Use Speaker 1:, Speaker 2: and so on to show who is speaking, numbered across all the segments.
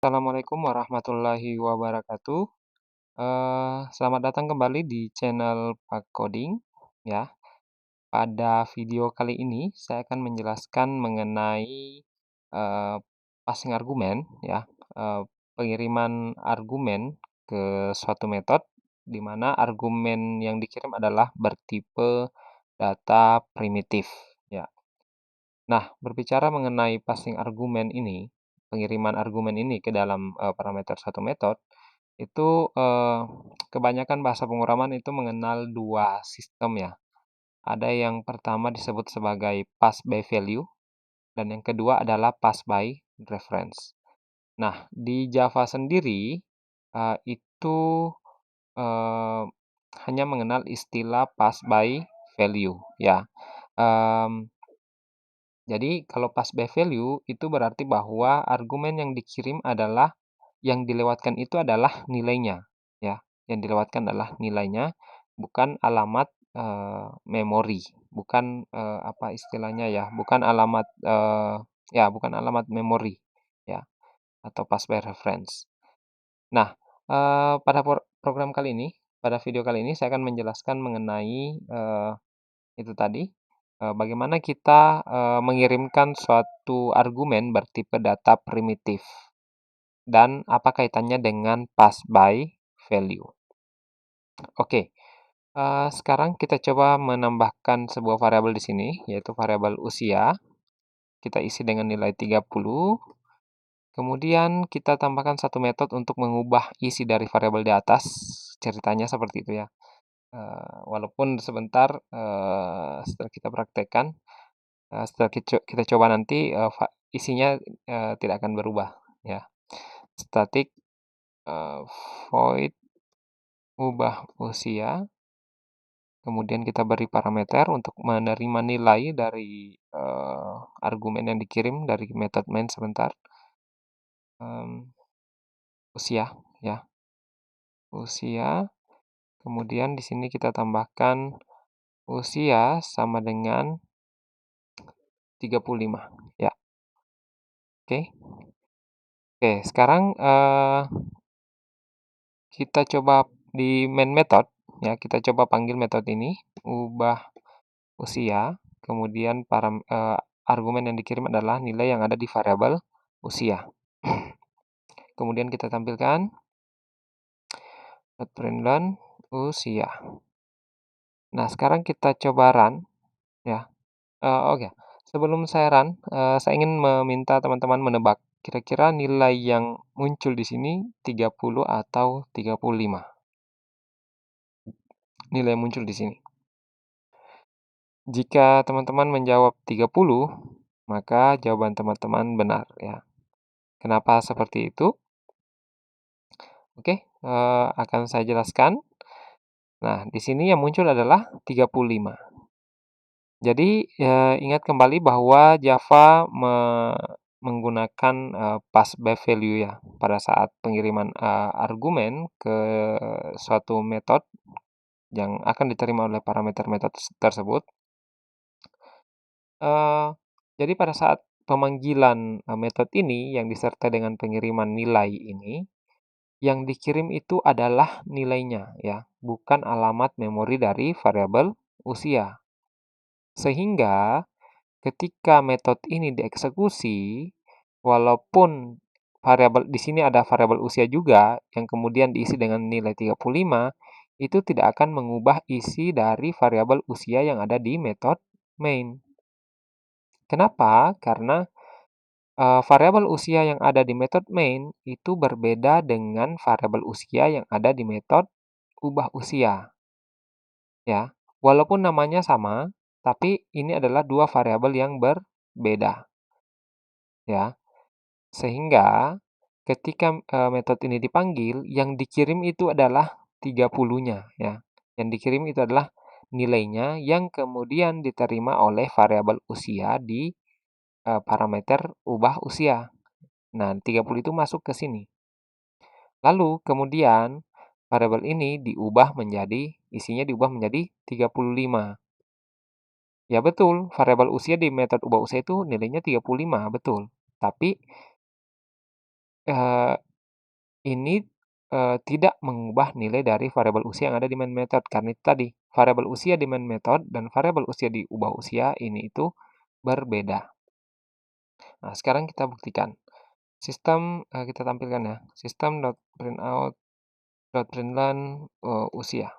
Speaker 1: Assalamualaikum warahmatullahi wabarakatuh. Selamat datang kembali di channel Pak Coding ya. Pada video kali ini saya akan menjelaskan mengenai passing argumen ya, pengiriman argumen ke suatu metode di mana argumen yang dikirim adalah bertipe data primitif ya. Nah, berbicara mengenai passing argumen ini, pengiriman argumen ini ke dalam parameter satu metode, itu kebanyakan bahasa pemrograman itu mengenal dua sistem ya. Ada yang pertama disebut sebagai pass by value dan yang kedua adalah pass by reference. Nah, di Java sendiri itu eh, hanya mengenal istilah pass by value ya. Em, Jadi kalau pass by value itu berarti bahwa argumen yang dikirim adalah yang dilewatkan itu adalah nilainya, ya. Yang dilewatkan adalah nilainya, bukan alamat memori, bukan apa istilahnya ya, bukan alamat bukan alamat memori, ya, atau pass by reference. Nah, pada program kali ini, pada video kali ini saya akan menjelaskan mengenai itu tadi, bagaimana kita mengirimkan suatu argumen bertipe data primitif dan apa kaitannya dengan pass by value. Oke, sekarang kita coba menambahkan sebuah variabel di sini, yaitu variabel usia. Kita isi dengan nilai 30. Kemudian kita tambahkan satu metode untuk mengubah isi dari variabel di atas. Ceritanya seperti itu ya. Walaupun sebentar setelah kita praktekkan, setelah kita coba nanti isinya tidak akan berubah ya. Static void ubah usia, kemudian kita beri parameter untuk menerima nilai dari argumen yang dikirim dari method main sebentar. Usia ya, usia. Kemudian di sini kita tambahkan usia sama dengan 35 ya. Oke. Oke, sekarang kita coba di main method ya, kita coba panggil metode ini ubah usia, kemudian argumen yang dikirim adalah nilai yang ada di variabel usia. Kemudian kita tampilkan println usia. Nah, sekarang kita coba run ya. Oke. Sebelum saya run, saya ingin meminta teman-teman menebak kira-kira nilai yang muncul di sini 30 atau 35. Nilai yang muncul di sini. Jika teman-teman menjawab 30, maka jawaban teman-teman benar ya. Kenapa seperti itu? Oke, akan saya jelaskan. Nah, di sini yang muncul adalah 35. Jadi, ingat kembali bahwa Java menggunakan pass by value ya pada saat pengiriman argumen ke suatu metode yang akan diterima oleh parameter metode tersebut. Jadi pada saat pemanggilan metode ini yang disertai dengan pengiriman nilai ini, yang dikirim itu adalah nilainya ya, bukan alamat memori dari variabel usia. Sehingga ketika metode ini dieksekusi, walaupun variabel di sini ada variabel usia juga yang kemudian diisi dengan nilai 35, itu tidak akan mengubah isi dari variabel usia yang ada di metode main. Kenapa? Karena variabel usia yang ada di metode main itu berbeda dengan variabel usia yang ada di metode ubah usia. Ya, walaupun namanya sama, tapi ini adalah dua variabel yang berbeda. Ya, sehingga ketika metode ini dipanggil, yang dikirim itu adalah 30-nya ya. Yang dikirim itu adalah nilainya yang kemudian diterima oleh variabel usia di parameter ubah usia. Nah, 30 itu masuk ke sini. Lalu kemudian variabel ini isinya diubah menjadi 35. Ya betul, variabel usia di metode ubah usia itu nilainya 35, betul. Tapi eee, ini, tidak mengubah nilai dari variabel usia yang ada di main method, karena itu tadi, variabel usia di main method dan variabel usia di ubah usia ini itu berbeda. Nah, sekarang kita buktikan. Sistem, kita tampilkan ya, system.printout.println, usia.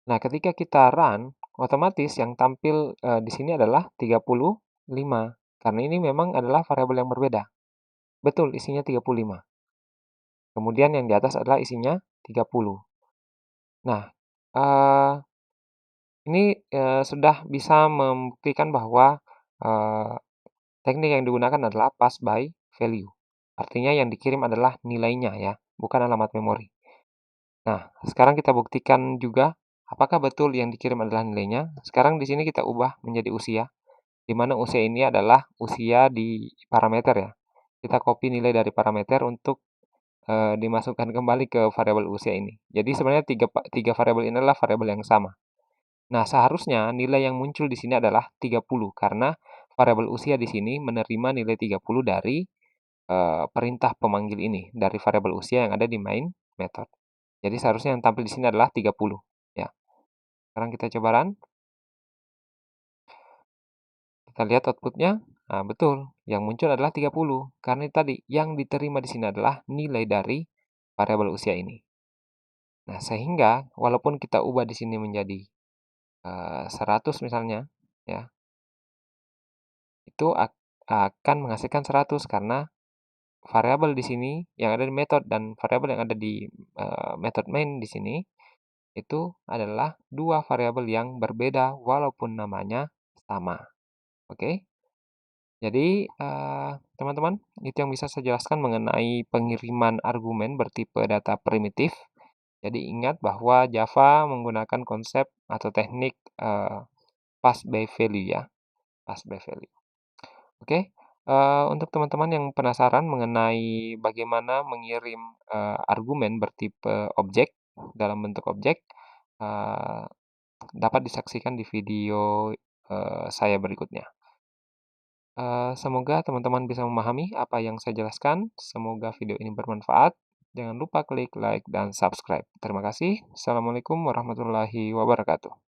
Speaker 1: Nah, ketika kita run, otomatis yang tampil, di sini adalah 35, karena ini memang adalah variabel yang berbeda. Betul, isinya 35. Kemudian yang di atas adalah isinya 30. Nah, ini, sudah bisa membuktikan bahwa, teknik yang digunakan adalah pass by value. Artinya yang dikirim adalah nilainya ya, bukan alamat memori. Nah, sekarang kita buktikan juga apakah betul yang dikirim adalah nilainya. Sekarang di sini kita ubah menjadi usia, di mana usia ini adalah usia di parameter ya. Kita copy nilai dari parameter untuk dimasukkan kembali ke variabel usia ini. Jadi sebenarnya tiga variabel ini adalah variabel yang sama. Nah, seharusnya nilai yang muncul di sini adalah 30 karena variabel usia di sini menerima nilai 30 dari perintah pemanggil ini, dari variabel usia yang ada di main method. Jadi seharusnya yang tampil di sini adalah 30 ya. Sekarang kita coba run. Kita lihat outputnya. Nah, betul. Yang muncul adalah 30. Karena tadi yang diterima di sini adalah nilai dari variabel usia ini. Nah, sehingga walaupun kita ubah di sini menjadi 100 misalnya, ya, itu akan menghasilkan 100 karena variabel di sini yang ada di method dan variabel yang ada di method main di sini itu adalah dua variabel yang berbeda walaupun namanya sama. Oke? Jadi, teman-teman, itu yang bisa saya jelaskan mengenai pengiriman argumen bertipe data primitif. Jadi ingat bahwa Java menggunakan konsep atau teknik pass by value ya, pass by value. Oke, untuk teman-teman yang penasaran mengenai bagaimana mengirim argumen bertipe objek dalam bentuk objek, eee, dapat disaksikan di video saya berikutnya. Semoga teman-teman bisa memahami apa yang saya jelaskan. Semoga video ini bermanfaat. Jangan lupa klik like dan subscribe. Terima kasih. Assalamualaikum warahmatullahi wabarakatuh.